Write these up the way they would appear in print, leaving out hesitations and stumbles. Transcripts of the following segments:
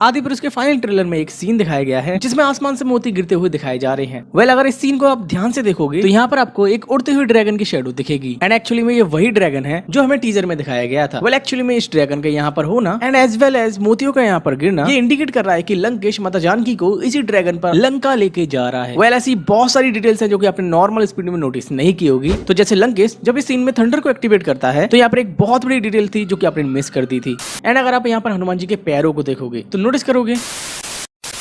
आदिपुरुष के final trailer में एक सीन दिखाया गया है जिसमें आसमान से मोती गिरते हुए दिखाए जा रहे हैं। वेल अगर इस सीन को आप ध्यान से देखोगे तो यहाँ पर आपको एक उड़ते हुए ड्रैगन की शेडो दिखेगी एंड एक्चुअली में ये वही ड्रैगन है जो हमें टीजर में दिखाया गया था। वेल एक्चुअली में इस ड्रैगन का यहाँ पर होना एंड एज वेल एज मोतियों का यहाँ पर गिरना ये इंडिकेट कर रहा है कि लंकेश माता जानकी को इसी ड्रैगन पर लंका लेके जा रहा है। वेल ऐसी बहुत सारी डिटेल्स है जो कि आपने नॉर्मल स्पीड में नोटिस नहीं की होगी। तो जैसे लंकेश जब इस सीन में थंडर को एक्टिवेट करता है तो यहाँ पर एक बहुत बड़ी डिटेल थी जो कि आपने मिस कर दी थी। एंड अगर आप यहाँ पर हनुमान जी के पैरों को देखोगे तो नोटिस करोगे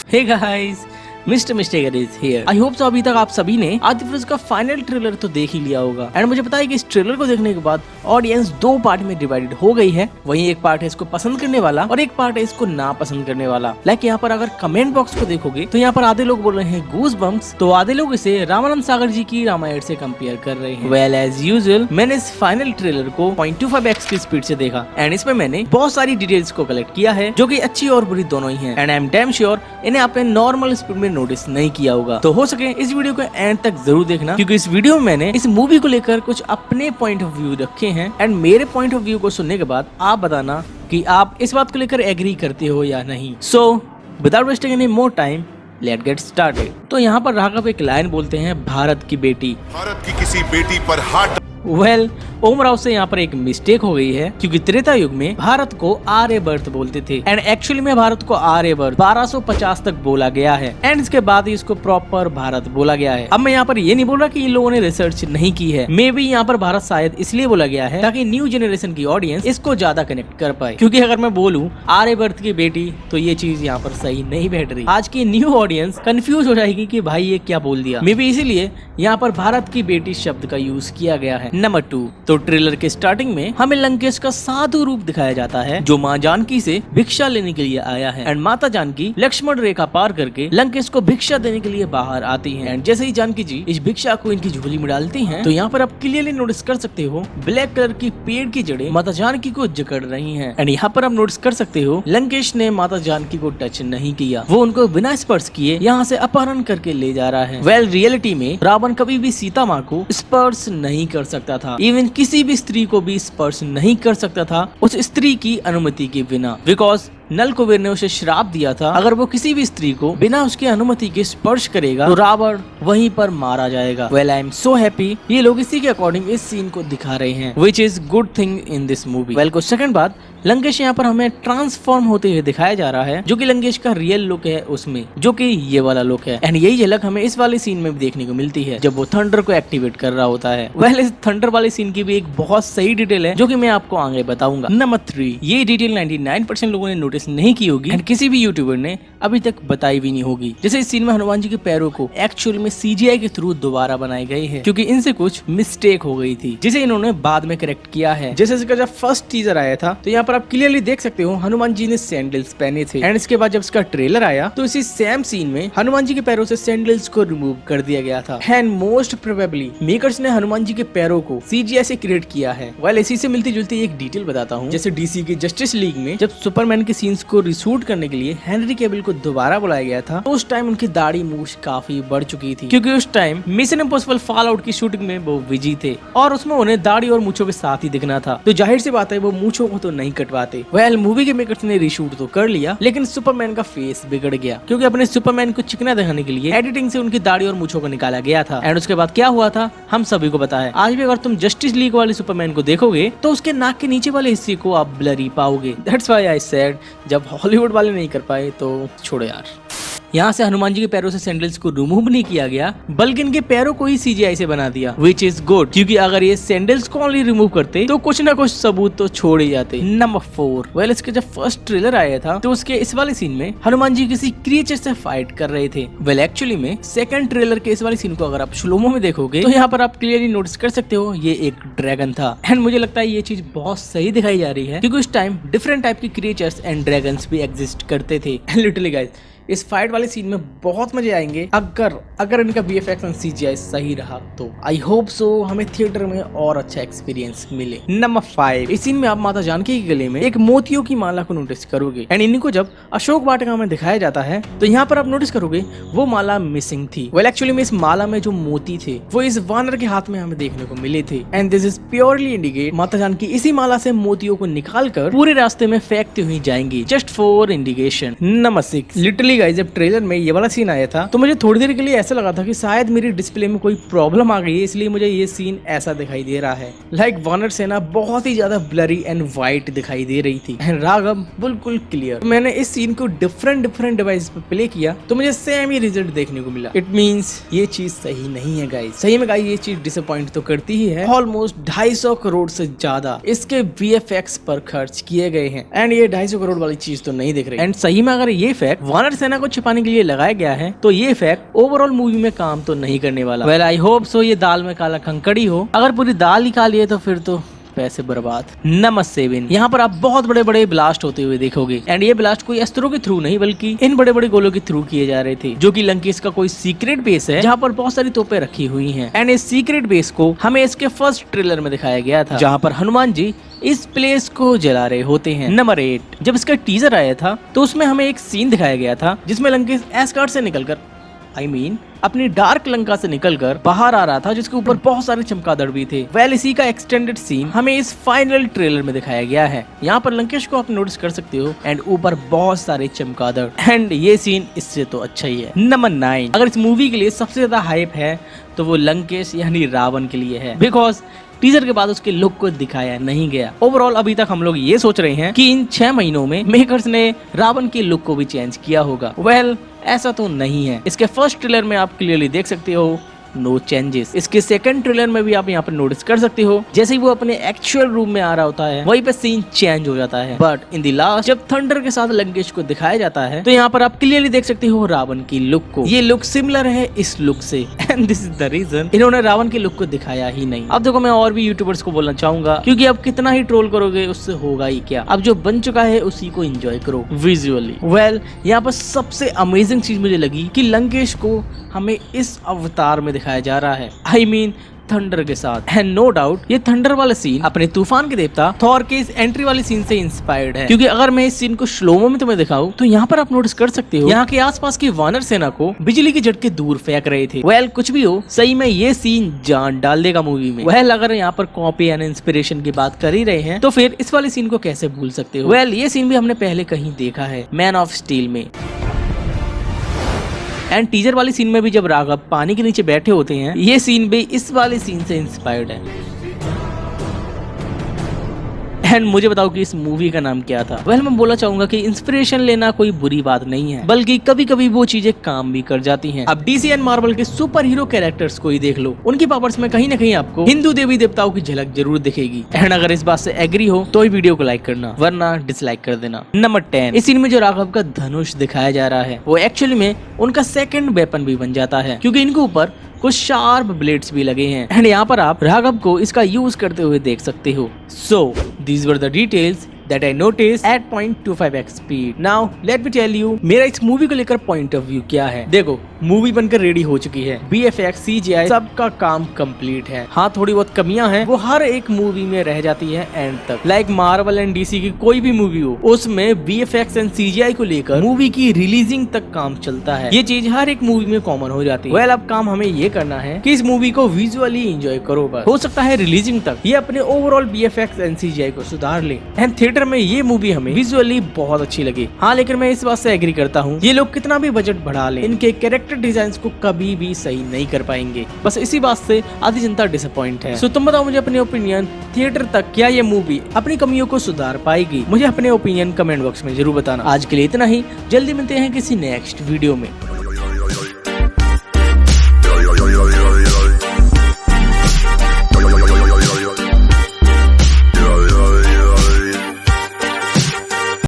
Hey guys, Mr. Mistaker is here. I hope so अभी तक आप सभी ने आदिपुरुष का फाइनल ट्रेलर तो देख ही लिया होगा। एंड मुझे पता है कि इस ट्रेलर को देखने के बाद ऑडियंस दो पार्ट में डिवाइडेड हो गई है। वहीं एक पार्ट है इसको पसंद करने वाला और एक पार्ट है इसको ना पसंद करने वाला। लाइक यहाँ पर अगर कमेंट बॉक्स को देखोगे तो यहाँ पर आधे लोग बोल रहे हैं गूज बम्प्स, तो आधे लोग इसे रामानंद सागर जी की रामायण से कंपेयर कर रहे हैं। वेल एज यूजुअल मैंने इस फाइनल ट्रेलर को 0.25x की स्पीड से देखा एंड इसमें मैंने बहुत सारी डिटेल्स को कलेक्ट किया है जो कि अच्छी और बुरी दोनों ही हैं। And I am damn sure इन्हें आपने नॉर्मल स्पीड में नोटिस नहीं किया होगा। तो हो सके इस वीडियो को एंड तक जरूर देखना क्योंकि इस वीडियो में मैंने इस मूवी को लेकर कुछ अपने पॉइंट ऑफ व्यू रखे हैं एंड मेरे पॉइंट ऑफ व्यू को सुनने के बाद आप बताना कि आप इस बात को लेकर एग्री करते हो या नहीं। So without wasting any more time let get started. तो यहाँ पर राघव एक लाइन बोलते हैं, भारत की बेटी, भारत की किसी बेटी पर हाथ। वेल ओम राव से यहाँ पर एक मिस्टेक हो गई है क्योंकि त्रेता युग में भारत को आर्यवर्त बोलते थे एंड एक्चुअली में भारत को आर्यवर्त 1250 तक बोला गया है एंड इसके बाद ही इसको प्रॉपर भारत बोला गया है। अब मैं यहाँ पर ये नहीं बोल रहा कि इन लोगों ने रिसर्च नहीं की है, मे बी यहाँ पर भारत शायद इसलिए बोला गया है ताकि न्यू जनरेशन की ऑडियंस इसको ज्यादा कनेक्ट कर पाए। क्योंकि अगर मैं बोलूँ आर्यवर्त की बेटी तो ये चीज यहाँ पर सही नहीं बैठ रही। आज की न्यू ऑडियंस कंफ्यूज हो जाएगी कि भाई ये क्या बोल दिया। मे बी इसीलिए यहाँ पर भारत की बेटी शब्द का यूज किया गया है। नंबर 2, तो ट्रेलर के स्टार्टिंग में हमें लंकेश का साधु रूप दिखाया जाता है जो माँ जानकी से भिक्षा लेने के लिए आया है एंड माता जानकी लक्ष्मण रेखा पार करके लंकेश को भिक्षा देने के लिए बाहर आती हैं एंड जैसे ही जानकी जी इस भिक्षा को इनकी झोली में डालती हैं तो यहाँ पर आप क्लियरली नोटिस कर सकते हो ब्लैक कलर की पेड़ की जड़ें माता जानकी को जकड़ रही हैं एंड यहाँ पर आप नोटिस कर सकते हो लंकेश ने माता जानकी को टच नहीं किया, वो उनको बिना स्पर्श किए यहाँ से अपहरण करके ले जा रहा है। वेल रियलिटी में रावण कभी भी सीता माँ को स्पर्श नहीं कर सकता था, इवन किसी भी स्त्री को भी स्पर्श नहीं कर सकता था उस स्त्री की अनुमति के बिना, बिकॉज नल कुबेर ने उसे श्राप दिया था अगर वो किसी भी स्त्री को बिना उसकी अनुमति के स्पर्श करेगा तो रावण वहीं पर मारा जाएगा। Well I am so happy ये लोग इसी के अकॉर्डिंग इस सीन को दिखा रहे हैं which is good thing in this movie. Well कुछ सेकंड बाद लंकेश यहाँ पर हमें ट्रांसफॉर्म होते हुए दिखाया जा रहा है जो कि लंकेश का रियल लुक है उसमें, जो कि ये वाला लुक है एंड यही झलक हमें इस वाले सीन में भी देखने को मिलती है जब वो थंडर को एक्टिवेट कर रहा होता है। वेल इस थंडर वाले सीन की भी एक बहुत सही डिटेल है जो कि मैं आपको आगे बताऊंगा। नंबर 3, ये डिटेल 99% लोगों ने नोटिस नहीं की होगी एंड किसी भी यूट्यूबर ने अभी तक बताई भी नहीं होगी। जैसे इस सीन में हनुमान जी के पैरों को एक्चुअल में CGI के थ्रू दोबारा बनाए गए हैं क्योंकि इनसे कुछ मिस्टेक हो गई थी जिसे इन्होंने बाद में करेक्ट किया है। जैसे इसका जब फर्स्ट टीजर आया था तो यहाँ पर आप क्लियरली देख सकते हो हनुमान जी ने सैंडल्स पहने थे एंड इसके बाद जब इसका ट्रेलर आया तो इसी सेम सीन में हनुमान जी के पैरों से सैंडल्स को रिमूव कर दिया गया था एंड मोस्ट प्रोबेबली मेकर्स ने हनुमान जी के पैरों को CGI से क्रिएट किया है। वेल इसी से मिलती जुलती एक डिटेल बताता हूँ। जैसे DC की जस्टिस लीग में जब सुपरमैन के सीन्स को रिशूट करने के लिए हेनरी कैविल को दोबारा बुलाया गया था तो उस टाइम उनकी दाढ़ी मूछ काफी बढ़ चुकी थी क्योंकि उस time mission impossible fall out की शूटिंग में वो बिजी थे और उसमें उन्हें दाढ़ी और मूछों के साथ ही दिखना था, तो जाहिर सी बात है वो मूछों को तो नहीं कटवाते। वेल मूवी के मेकर्स ने रीशूट तो कर लिया लेकिन सुपरमैन का फेस बिगड़ गया क्योंकि अपने सुपरमैन को चिकना दिखाने के लिए एडिटिंग से उनकी दाढ़ी और मूछों को निकाला गया था एंड उसके बाद क्या हुआ था हम सभी को पता है। आज भी अगर तुम जस्टिस लीग वाले सुपरमैन को देखोगे तो उसके नाक के नीचे वाले हिस्से को आप ब्लरी पाओगे। दैट्स व्हाई आई सेड जब हॉलीवुड वाले नहीं कर पाए तो छोड़ो यार। यहाँ से हनुमान जी के पैरों से सैंडल्स को रिमूव नहीं किया गया बल्कि इनके पैरों को ही CGI से बना दिया विच इज गुड क्योंकि अगर ये सैंडल्स को ओनली रिमूव करते तो कुछ ना कुछ सबूत तो छोड़ ही जाते। नंबर 4, वेल इसके जब फर्स्ट ट्रेलर आया था तो उसके इस वाले सीन में हनुमान जी किसी क्रिएचर से फाइट कर रहे थे। वेल एक्चुअली में सेकंड ट्रेलर के इस वाले सीन को अगर आप स्लोमो में देखोगे तो यहाँ पर आप क्लियरली नोटिस कर सकते हो ये एक ड्रैगन था एंड मुझे लगता है ये चीज बहुत सही दिखाई जा रही है क्योंकि उस टाइम डिफरेंट टाइप के क्रिएचर्स एंड ड्रैगन्स भी एग्जिस्ट करते थे। लिटरली गाइस इस फाइट वाले सीन में बहुत मजे आएंगे अगर इनका VFX एंड CGI सही रहा तो। आई होप सो हमें थिएटर में और अच्छा एक्सपीरियंस मिले। नंबर 5, इस सीन में आप माता जानकी के गले में एक मोतियों की माला को नोटिस करोगे एंड इनको जब अशोक वाटिका में दिखाया जाता है तो यहाँ पर आप नोटिस करोगे वो माला मिसिंग थी। वेल एक्चुअली में इस माला में जो मोती थे वो इस वानर के हाथ में हमें देखने को मिले थे and this is purely indicate माता जानकी इसी माला से मोतियों को निकाल कर पूरे रास्ते में फेंकती हुई जाएंगी, just for indication. Number 6, literally guys जब ट्रेलर में ये वाला सीन आया था तो मुझे थोड़ी देर के लिए ऐसा लगा था कि शायद मेरी डिस्प्ले में कोई प्रॉब्लम आ गई है, इसलिए मुझे ये सीन ऐसा दिखाई दे रहा है। लाइक वानर सेना बहुत ही ज्यादा ब्लरी एंड व्हाइट दिखाई दे रही थी एंड राघव बिल्कुल क्लियर। मैंने इस सीन को डिफरेंट डिवाइस पे प्ले किया तो मुझे सेम ही रिजल्ट देखने को मिला। इट मींस ये चीज सही नहीं है गाइस। सही में गाइस ये चीज डिसअपॉइंट तो करती ही है। ऑलमोस्ट 250 करोड़ से ज्यादा इसके VFX पर खर्च किए गए हैं एंड ये 250 करोड़ वाली चीज तो नहीं दिख रही। एंड सही में अगर ये फैक्ट वानर सेना को छिपाने के लिए लगाया गया है तो ये फैक्ट ओवरऑल मूवी में काम तो नहीं करने वाला। वेल आई होप सो ये दाल में काला कंकड़ी हो। अगर पूरी दाल ही काली है तो फिर तो पैसे बर्बाद। नंबर 7, यहाँ पर आप बहुत बड़े बड़े ब्लास्ट होते हुए देखोगे एंड ये ब्लास्ट कोई अस्त्रों के थ्रू नहीं बल्कि इन बड़े बड़े गोलों के थ्रू किए जा रहे थे, जो कि लंकेश का कोई सीक्रेट बेस है जहाँ पर बहुत सारी तोपें रखी हुई हैं। एंड इस सीक्रेट बेस को हमें इसके फर्स्ट ट्रेलर में दिखाया गया था जहाँ पर हनुमान जी इस प्लेस को जला रहे होते हैं। नंबर 8, जब इसका टीजर आया था तो उसमें हमें एक सीन दिखाया गया था जिसमें लंकेश एस्गार्ड से निकलकर अपनी डार्क लंका से निकलकर बाहर आ रहा था, जिसके ऊपर बहुत सारे चमगादड़ भी थे। वेल इसी का एक्सटेंडेड सीन हमें इस फाइनल ट्रेलर में दिखाया गया है। यहाँ पर लंकेश को आप नोटिस कर सकते हो एंड ऊपर बहुत सारे चमगादड़ एंड ये सीन इससे तो अच्छा ही है। नंबर 9, अगर इस मूवी के लिए सबसे ज्यादा हाइप है तो वो लंकेश यानी रावण के लिए है, बिकॉज टीजर के बाद उसके लुक को दिखाया नहीं गया। ओवरऑल अभी तक हम लोग ये सोच रहे हैं कि इन 6 महीनों में मेकर्स ने रावण के लुक को भी चेंज किया होगा। वेल ऐसा तो नहीं है। इसके फर्स्ट ट्रेलर में आप क्लियरली देख सकते हो नो चेंजेस। इसके सेकंड ट्रेलर में भी आप यहाँ पर नोटिस कर सकते हो जैसे ही वो अपने एक्चुअल रूम में आ रहा होता है वहीं पे सीन चेंज हो जाता है। बट इन द लास्ट जब थंडर के साथ लंकेश को दिखाया जाता है तो यहाँ पर आप क्लियरली देख सकते हो रावण की लुक को। ये लुक सिमिलर है इस लुक से and this is the reason इन्होंने रावण के लुक को दिखाया ही नहीं। अब देखो मैं और भी यूट्यूबर्स को बोलना चाहूंगा क्योंकि अब कितना ही ट्रोल करोगे उससे होगा ही क्या। अब जो बन चुका है उसी को एंजॉय करो विजुअली। वेल यहाँ पर सबसे अमेजिंग चीज मुझे लगी कि लंकेश को हमें इस अवतार में दिखाया जा रहा है, आई मीन थंडर के साथ। एंड नो डाउट ये थंडर वाला सीन अपने तूफान के देवता थॉर के इस एंट्री वाली सीन से इंस्पायर्ड है, क्योंकि अगर मैं इस सीन को स्लोमो में तुम्हें दिखाऊं तो यहाँ पर आप नोटिस कर सकते हो यहाँ के आसपास की वानर सेना को बिजली के झटके दूर फेंक रहे थे। वेल कुछ भी हो, सही में ये सीन जान डाल देगा मूवी में। वेल अगर यहाँ पर कॉपी एंड इंस्पिरेशन की बात कर ही रहे हैं तो फिर इस वाले सीन को कैसे भूल सकते हो। वेल ये सीन भी हमने पहले कहीं देखा है, मैन ऑफ स्टील में। एंड टीजर वाली सीन में भी जब राघव पानी के नीचे बैठे होते हैं ये सीन भी इस वाले सीन से इंस्पायर्ड है। एंड मुझे बताओ कि इस मूवी का नाम क्या था। वेल मैं बोलना चाहूंगा कि इंस्पिरेशन लेना कोई बुरी बात नहीं है, बल्कि कभी कभी वो चीजें काम भी कर जाती हैं। अब डीसी एंड मार्वल के सुपर हीरो कैरेक्टर्स को ही देख लो, उनकी पावर्स में कहीं ना कहीं आपको हिंदू देवी देवताओं की झलक जरूर दिखेगी। एंड अगर इस बात से एग्री हो तो ही वीडियो को लाइक करना, वरना डिसलाइक कर देना। नंबर 10, इस सीन में जो राघव का धनुष दिखाया जा रहा है वो एक्चुअली में उनका सेकंड वेपन भी बन जाता है, क्योंकि इनके ऊपर कुछ शार्प ब्लेड्स भी लगे हैं। एंड यहाँ पर आप राघव को इसका यूज करते हुए देख सकते हो। So these were the details that I noticed at 0.25x speed. Now let me tell you मेरा इस मूवी को लेकर पॉइंट ऑफ व्यू क्या है। देखो मूवी बनकर रेडी हो चुकी है, VFX CGI सबका काम कंप्लीट है। हाँ थोड़ी बहुत कमियां हैं वो हर एक मूवी में रह जाती है एंड तक। लाइक मार्वल एंड डीसी की कोई भी मूवी हो उसमें VFX एंड CGI को लेकर मूवी की रिलीजिंग तक काम चलता है। ये चीज हर एक मूवी में कॉमन हो जाती है। वेल अब काम हमें ये करना है कि इस मूवी को विजुअली एंजॉय करो बस। हो सकता है रिलीजिंग तक ये अपने ओवरऑल VFX एंड CGI को सुधार ले एंड थिएटर में ये मूवी हमें विजुअली बहुत अच्छी लगी। हाँ लेकिन मैं इस बात से एग्री करता हूँ ये लोग कितना भी बजट बढ़ा ले इनके कैरेक्टर डिजाइन को कभी भी सही नहीं कर पाएंगे। बस इसी बात से आधी जनता डिसअपॉइंट है। सो तुम बताओ मुझे अपनी ओपिनियन, थिएटर तक क्या ये मूवी अपनी कमियों को सुधार पाएगी? मुझे अपने ओपिनियन कमेंट बॉक्स में जरूर बताना। आज के लिए इतना ही, जल्दी मिलते हैं किसी नेक्स्ट वीडियो में।